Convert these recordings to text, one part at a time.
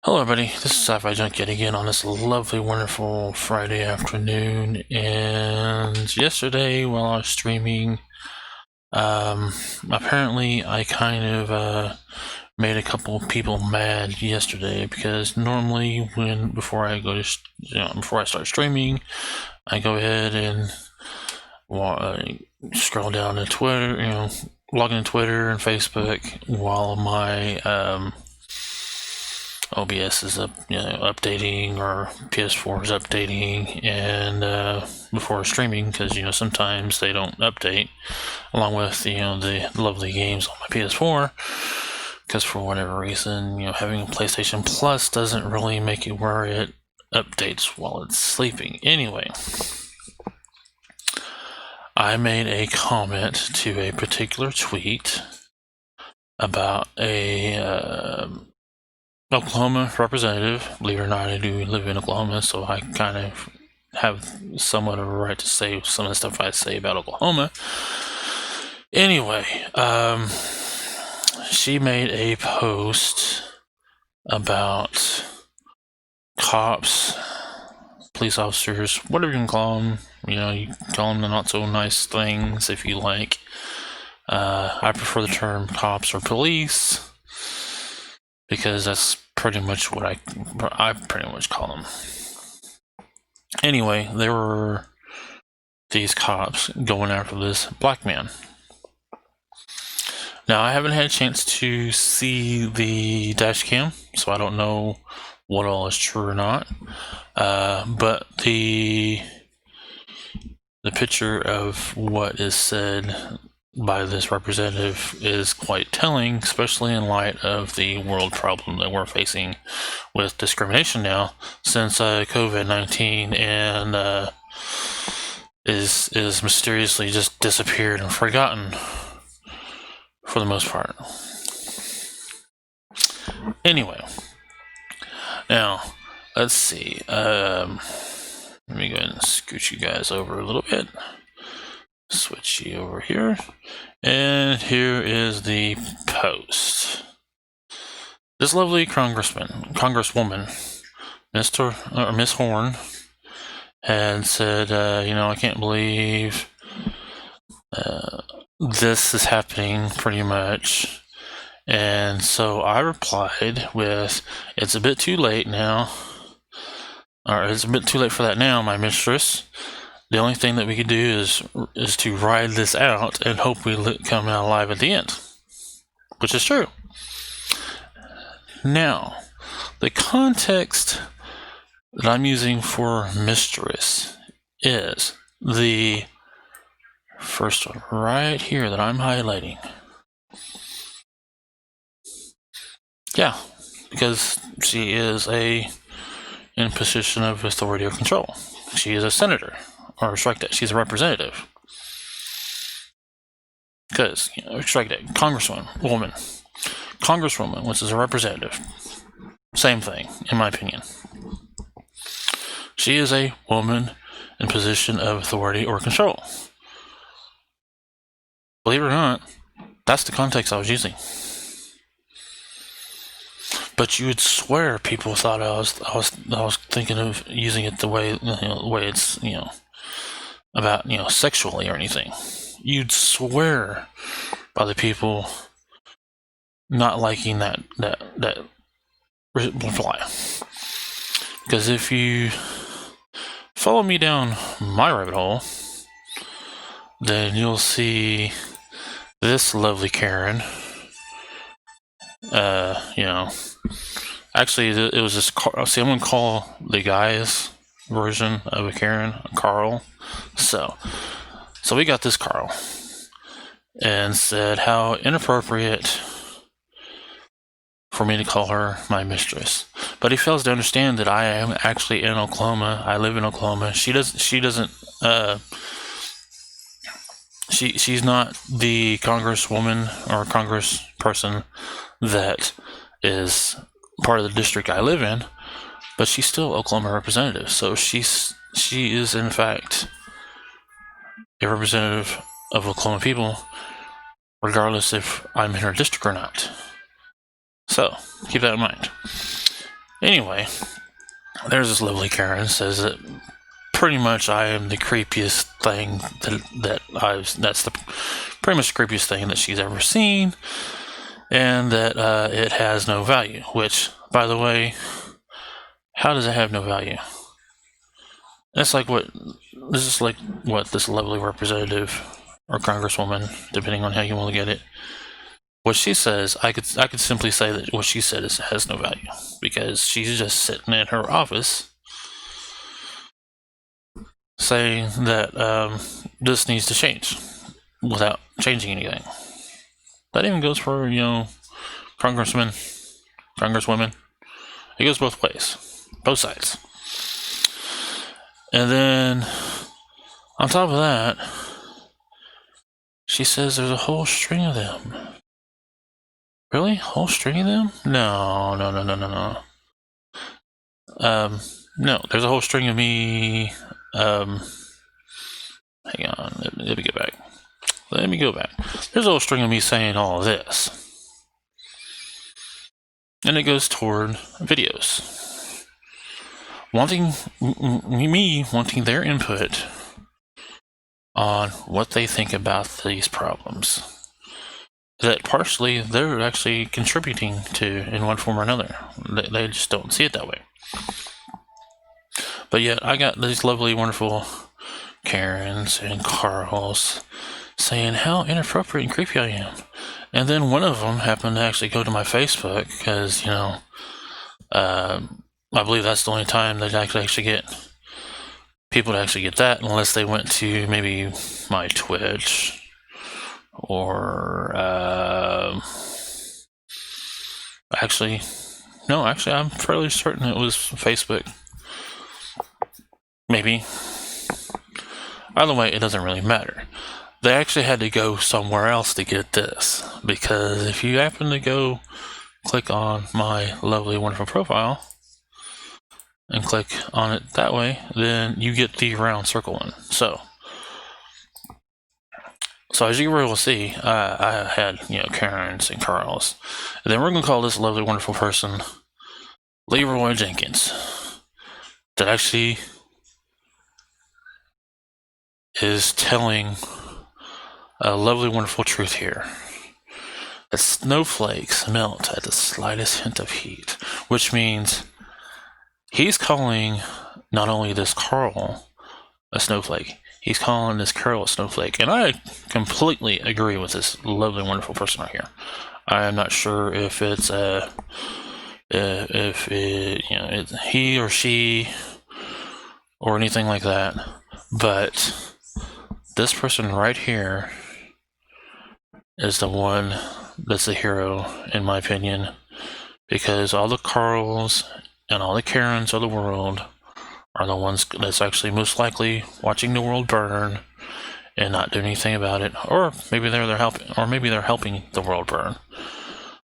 Hello everybody, this is Sci-Fi Junk yet again on this lovely, wonderful Friday afternoon. And yesterday while I was streaming, apparently I kind of made a couple people mad yesterday because normally before I start streaming, I go ahead and scroll down to Twitter, log into Twitter and Facebook while my OBS is updating, or PS4 is updating, and before streaming, because sometimes they don't update, along with the lovely games on my PS4, because for whatever reason, having a PlayStation Plus doesn't really make it where it updates while it's sleeping. Anyway, I made a comment to a particular tweet about a Oklahoma representative. Believe it or not, I do live in Oklahoma, so I kind of have somewhat of a right to say some of the stuff I say about Oklahoma. Anyway, she made a post about cops, police officers, whatever you can call them. You can call them the not so nice things if you like. I prefer the term cops or police, because that's pretty much what I pretty much call them. Anyway, there were these cops going after this black man. Now, I haven't had a chance to see the dash cam, so I don't know what all is true or not. But the picture of what is said by this representative is quite telling, especially in light of the world problem that we're facing with discrimination now since COVID-19 and is mysteriously just disappeared and forgotten for the most part. Anyway, now let's see. Let me go ahead and scoot you guys over a little bit. Switch you over here, and here is the post. This lovely congresswoman, Miss Horn, had said, I can't believe this is happening, pretty much. And so I replied with, "It's a bit too late now, or it's a bit too late for that now, my mistress. The only thing that we can do is to ride this out and hope we come out alive at the end," which is true. Now, the context that I'm using for mistress is the first one right here that I'm highlighting. Yeah, because she is in a position of authority or control. She is a senator. Or strike that, she's a representative. Because, strike that, congresswoman, which is a representative. Same thing, in my opinion. She is a woman in position of authority or control. Believe it or not, that's the context I was using. But you would swear people thought I was thinking of using it the way it's about sexually or anything. You'd swear by the people not liking that reply. Because if you follow me down my rabbit hole, then you'll see this lovely Karen. Actually, it was this. See, I'm gonna call the guy's version of a Karen Carl. So we got this Carl, and said how inappropriate for me to call her my mistress. But he fails to understand that I am actually in Oklahoma. I live in Oklahoma. She's not the congresswoman or congressperson that is part of the district I live in, but she's still Oklahoma representative. So she is in fact a representative of Oklahoma people, regardless if I'm in her district or not. So keep that in mind. Anyway, there's this lovely Karen says that pretty much I am the creepiest thing that's the pretty much the creepiest thing that she's ever seen, and that it has no value. Which, by the way, how does it have no value? That's like what this is like what this lovely representative or congresswoman, depending on how you want to get it. What she says, I could simply say that what she said has no value because she's just sitting in her office saying that this needs to change without changing anything. That even goes for congressmen, congresswomen. It goes both ways, both sides. And then on top of that, she says there's a whole string of them. Really? Whole string of them? No. No, there's a whole string of me. Hang on, let me go back. There's a whole string of me saying all of this. And it goes toward videos. Wanting their input on what they think about these problems that partially they're actually contributing to in one form or another. They just don't see it that way. But yet I got these lovely, wonderful Karens and Carls saying how inappropriate and creepy I am. And then one of them happened to actually go to my Facebook because, I believe that's the only time that I could actually get people to actually get that, unless they went to maybe my Twitch or actually, I'm fairly certain it was Facebook. Maybe. Either way, it doesn't really matter. They actually had to go somewhere else to get this, because if you happen to go click on my lovely, wonderful profile and click on it that way, then you get the round circle one. So as you were able to see, I had, Karens and Carls. And then we're going to call this lovely, wonderful person Leroy Jenkins, that actually is telling a lovely, wonderful truth here. That snowflakes melt at the slightest hint of heat, which means he's calling not only this Carl a snowflake, he's calling this Carol a snowflake. And I completely agree with this lovely, wonderful person right here. I am not sure if it's it's he or she or anything like that, but this person right here is the one that's the hero, in my opinion, because all the Carls and all the Karens of the world are the ones that's actually most likely watching the world burn and not doing anything about it, or maybe they're helping the world burn.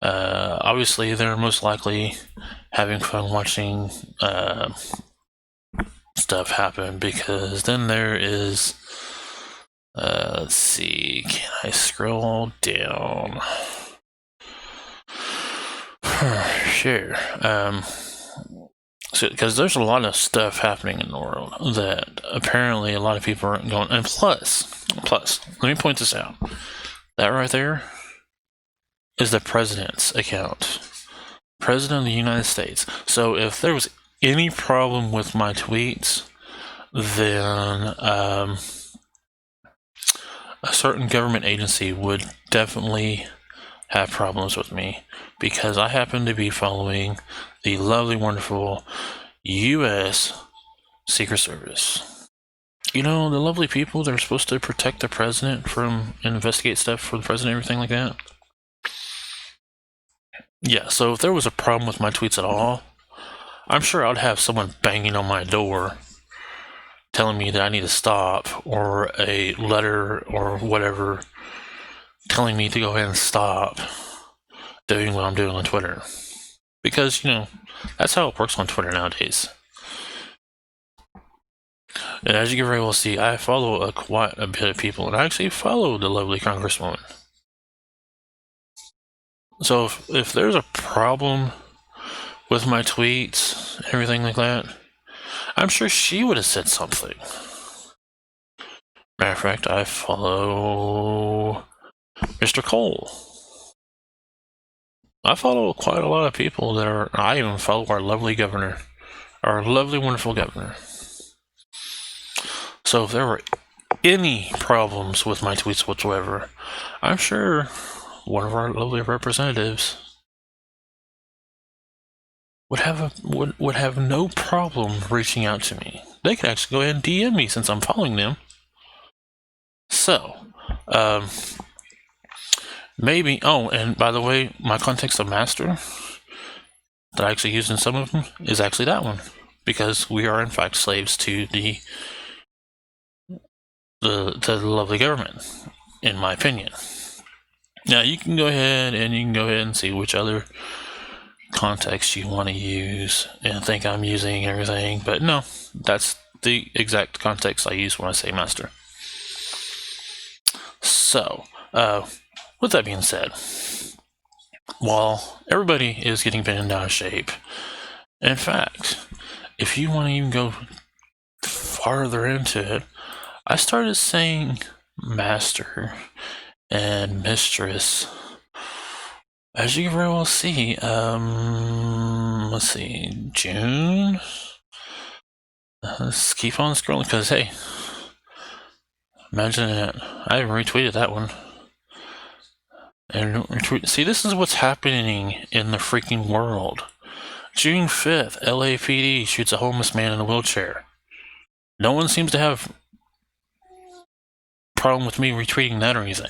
Obviously, they're most likely having fun watching stuff happen, because then there is. Let's see. Can I scroll down? Sure. Because there's a lot of stuff happening in the world that apparently a lot of people aren't going. And plus, let me point this out. That right there is the president's account. President of the United States. So if there was any problem with my tweets, then a certain government agency would definitely have problems with me, because I happen to be following the lovely, wonderful U.S. Secret Service. The lovely people that are supposed to protect the president from and investigate stuff for the president, everything like that. Yeah, so if there was a problem with my tweets at all, I'm sure I'd have someone banging on my door telling me that I need to stop, or a letter or whatever telling me to go ahead and stop doing what I'm doing on Twitter. Because, that's how it works on Twitter nowadays. And as you can very well see, I follow quite a bit of people, and I actually follow the lovely congresswoman. So if there's a problem with my tweets, everything like that, I'm sure she would have said something. Matter of fact, I follow Mr. Cole. I follow quite a lot of people that are. I even follow our lovely governor, our lovely, wonderful governor. So if there were any problems with my tweets whatsoever, I'm sure one of our lovely representatives would have no problem reaching out to me. They could actually go ahead and DM me since I'm following them. So, maybe. Oh, and by the way, my context of Master that I actually use in some of them is actually that one, because we are in fact slaves to the lovely government, in my opinion. Now you can go ahead and see which other context you want to use and think I'm using everything, but no, that's the exact context I use when I say Master. So, with that being said, while everybody is getting bent out of shape, in fact, if you want to even go farther into it, I started saying Master and Mistress. As you can very well see, let's see, June? Let's keep on scrolling, because, hey, imagine that. I retweeted that one. And retweet. See, this is what's happening in the freaking world. June 5th, LAPD shoots a homeless man in a wheelchair. No one seems to have a problem with me retweeting that or anything.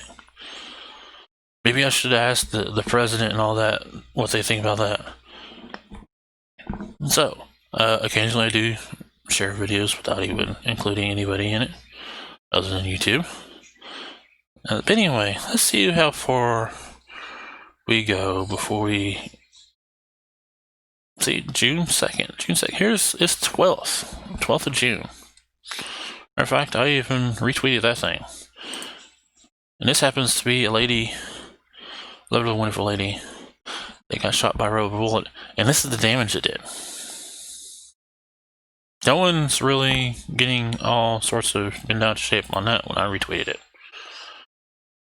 Maybe I should have asked the president and all that what they think about that. So, occasionally I do share videos without even including anybody in it, other than YouTube. But anyway, let's see how far we go before we see June 2nd. It's 12th of June. Matter of fact, I even retweeted that thing. And this happens to be a lady, lovely, wonderful lady, that got shot by a rubber bullet. And this is the damage it did. No one's really getting all sorts of bent out of shape on that when I retweeted it.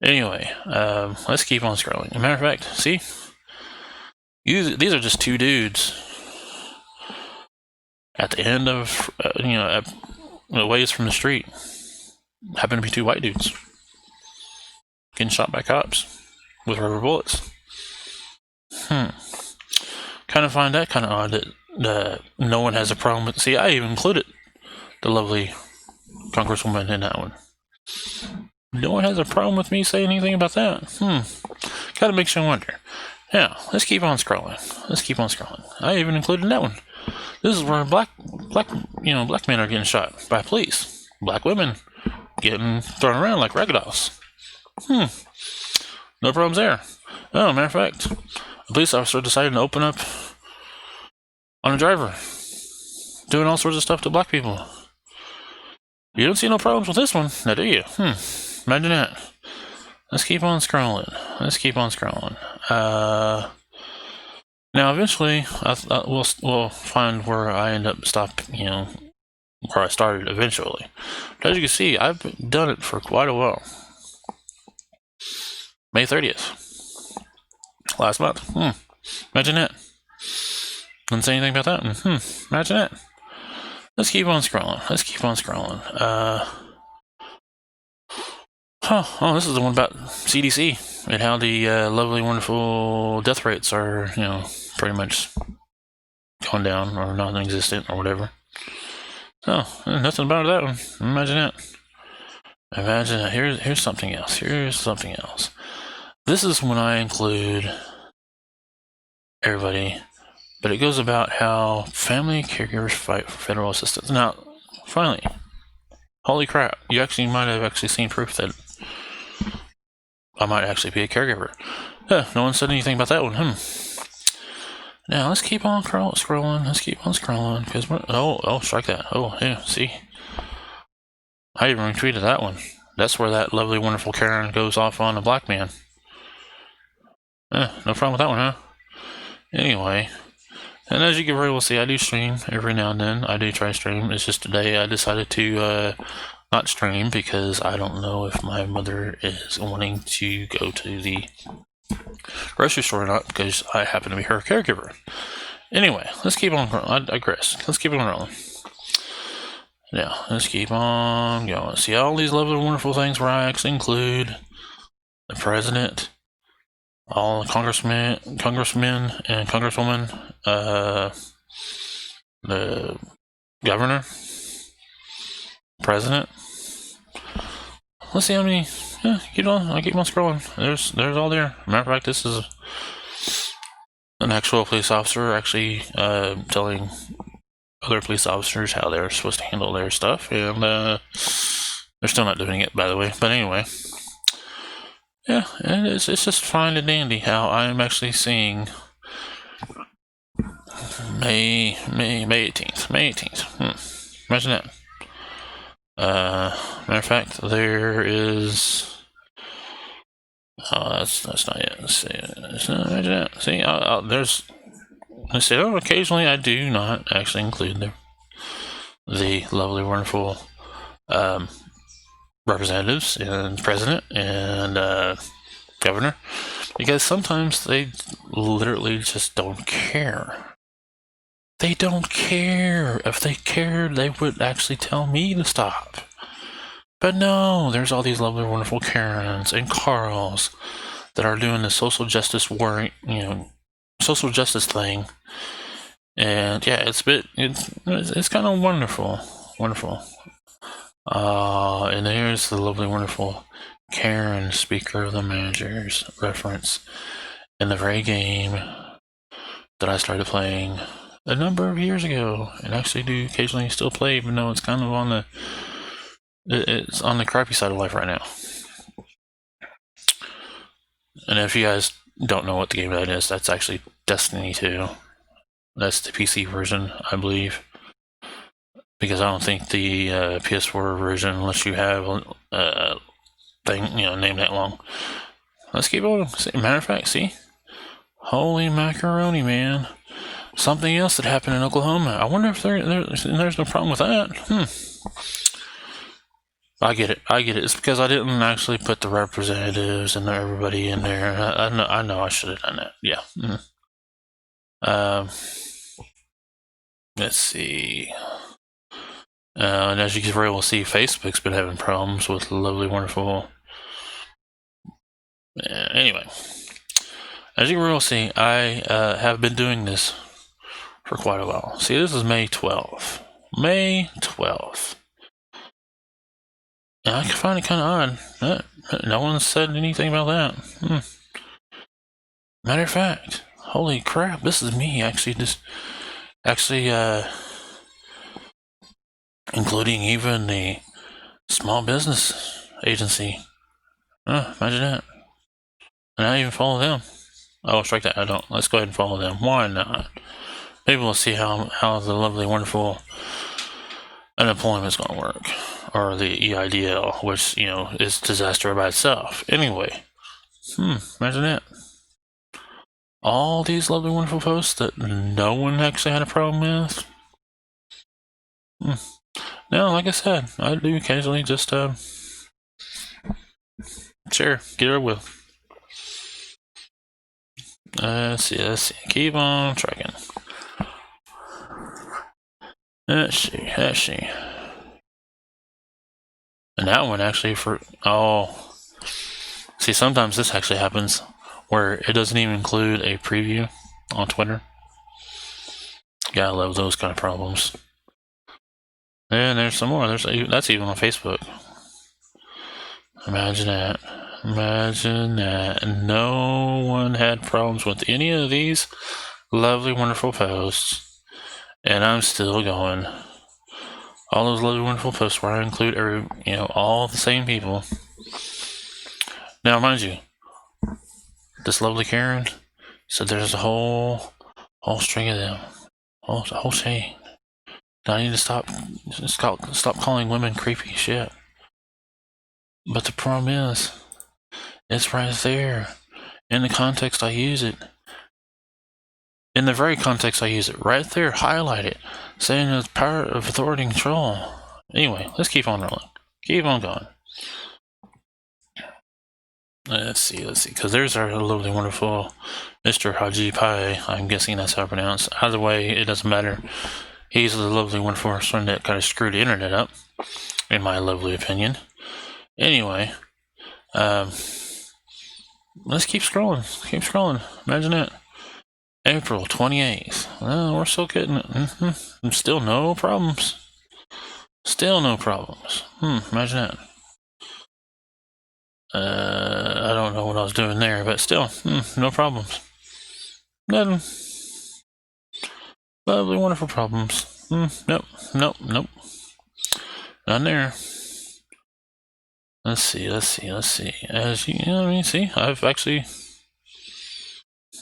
Anyway, let's keep on scrolling. As a matter of fact, see? These are just two dudes at the end of, a ways from the street. Happen to be two white dudes getting shot by cops with rubber bullets. Kind of find that kind of odd that no one has a problem with. See, I even included the lovely congresswoman in that one. No one has a problem with me saying anything about that. Kind of makes you wonder. Now, let's keep on scrolling. I even included that one. This is where black men are getting shot by police. Black women getting thrown around like ragdolls. No problems there. Oh, matter of fact, a police officer decided to open up on a driver, doing all sorts of stuff to black people. You don't see no problems with this one, now do you? Imagine that. Let's keep on scrolling. Now, eventually, we'll find where I end up where I started eventually. But as you can see, I've done it for quite a while. May 30th. Last month. Imagine that. Didn't say anything about that. Imagine that. Let's keep on scrolling. Oh, this is the one about CDC and how the lovely, wonderful death rates are, pretty much going down or non-existent or whatever. Oh, nothing about that one. Imagine that. Here's something else. This is when I include everybody, but it goes about how family caregivers fight for federal assistance. Now, finally, holy crap, you actually might have seen proof that I might actually be a caregiver. No one said anything about that one. Now, let's keep on scrolling, because we're... strike that. Oh, yeah, see? I even retweeted that one. That's where that lovely, wonderful Karen goes off on a black man. No problem with that one, huh? Anyway, And as you can very well see, I do stream every now and then. I do try to stream. It's just today I decided to not stream because I don't know if my mother is wanting to go to the grocery store or not, because I happen to be her caregiver. Anyway, let's keep on. I digress. Let's keep on rolling. Now, let's keep on going. See all these lovely, wonderful things where I actually include the president, all the congressmen and congresswomen, the governor, president. Let's see how many. Yeah, keep on. I keep on scrolling. There's all there. Matter of fact, this is an actual police officer actually telling other police officers how they're supposed to handle their stuff, and they're still not doing it, by the way. But anyway, yeah, and it's just fine and dandy how I'm actually seeing May 18th. May 18th. Imagine that. Matter of fact, there is. Oh, that's not it. Let's see. Imagine that. See, there's. Let's see. Oh, occasionally I do not actually include the lovely, wonderful representatives and president and governor, because sometimes they literally just don't care. They don't care. If they cared, they would actually tell me to stop. But no, there's all these lovely, wonderful Karens and Carls that are doing the social justice war, social justice thing. And yeah, it's kind of wonderful. And there's the lovely, wonderful Karen, Speaker of the Managers reference in the very game that I started playing a number of years ago, and actually do occasionally still play, even though it's kind of on the crappy side of life right now. And if you guys don't know what the game that is, that's actually Destiny 2. That's the PC version, I believe. Because I don't think the PS4 version, unless you have a thing, named that long. Let's keep on. Matter of fact, see? Holy macaroni, man. Something else that happened in Oklahoma. I wonder if there's no problem with that. I get it. It's because I didn't actually put the representatives and everybody in there. I know I should have done that. Yeah. Let's see. And as you can very well see, Facebook's been having problems with lovely, wonderful. Anyway, as you can very well see, I have been doing this for quite a while. See, this is May 12th. May 12th. And I can find it kind of odd. No one said anything about that. Matter of fact, holy crap, this is me actually including even the small business agency. Imagine that. And I even follow them. Oh, strike that. I don't. Let's go ahead and follow them. Why not? Maybe we'll see how the lovely, wonderful unemployment's going to work. Or the EIDL, which, is disaster by itself. Anyway. Imagine that. All these lovely, wonderful posts that no one actually had a problem with. Now, like I said, I do occasionally just, share, get it with. Let's see. Keep on tracking. Let's see. And that one actually see, sometimes this actually happens where it doesn't even include a preview on Twitter. Gotta love those kind of problems. And there's some more. That's even on Facebook. Imagine that. No one had problems with any of these lovely, wonderful posts. And I'm still going. All those lovely, wonderful posts where I include all the same people. Now, mind you, this lovely Karen said there's a whole string of them. A whole chain. Now I need to stop calling women creepy shit. But the problem is, it's right there. In the context I use it, In the very context I use it, right there, highlight it, saying the power of authority and control. Anyway, let's keep on rolling. Keep on going. Let's see, because there's our lovely, wonderful Mr. Haji Pai. I'm guessing that's how I pronounce. Either way, it doesn't matter. He's the lovely, wonderful person that kind of screwed the internet up, in my lovely opinion. Anyway, let's keep scrolling. Keep scrolling. Imagine that. April 28th. Well, we're still getting it. Still no problems. Still no problems. Imagine that. I don't know what I was doing there, but still, no problems. Nothing. Lovely, wonderful problems. Nope. None there. Let's see. As you know, see, I've actually,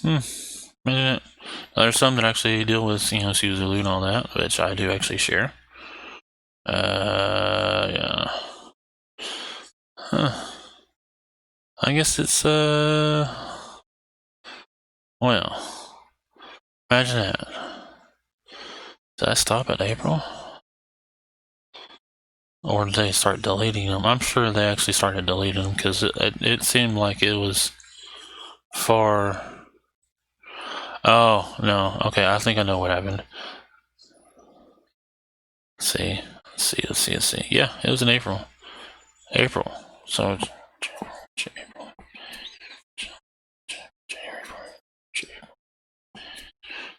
there's some that actually deal with, Suzulu and all that, which I do actually share. Yeah. I guess it's, well, imagine that. Did I stop at April? Or did they start deleting them? I'm sure they actually started deleting them, because it seemed like it was far... Oh, no. Okay, I think I know what happened. Let's see. Yeah, it was in April. So,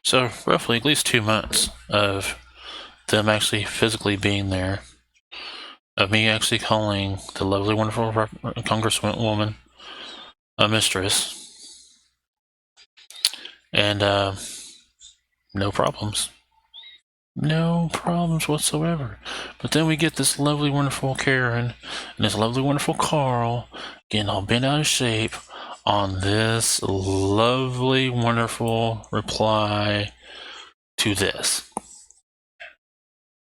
so roughly at least 2 months of them actually physically being there, of me actually calling the lovely, wonderful Congresswoman a mistress, and no problems. No problems whatsoever. But then we get this lovely, wonderful Karen and this lovely, wonderful Carl getting all bent out of shape on this lovely, wonderful reply to this.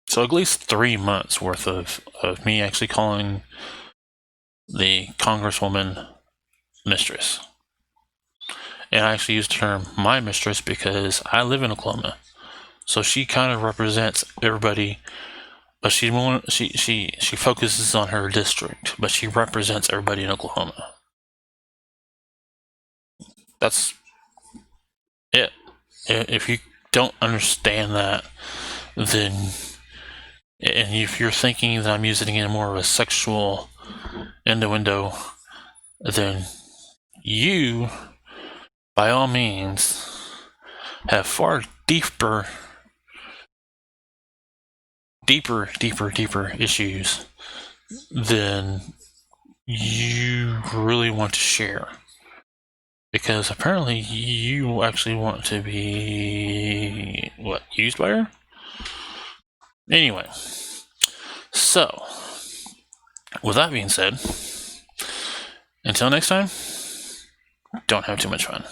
So at least 3 months worth of me actually calling the Congresswoman mistress. And I actually use the term my mistress because I live in Oklahoma. So she kind of represents everybody, but she focuses on her district, but she represents everybody in Oklahoma. That's it. If you don't understand that, then, and if you're thinking that I'm using it in more of a sexual innuendo, then you, by all means, have far deeper issues than you really want to share. Because apparently you actually want to be, used by her? Anyway, so, with that being said, until next time, don't have too much fun.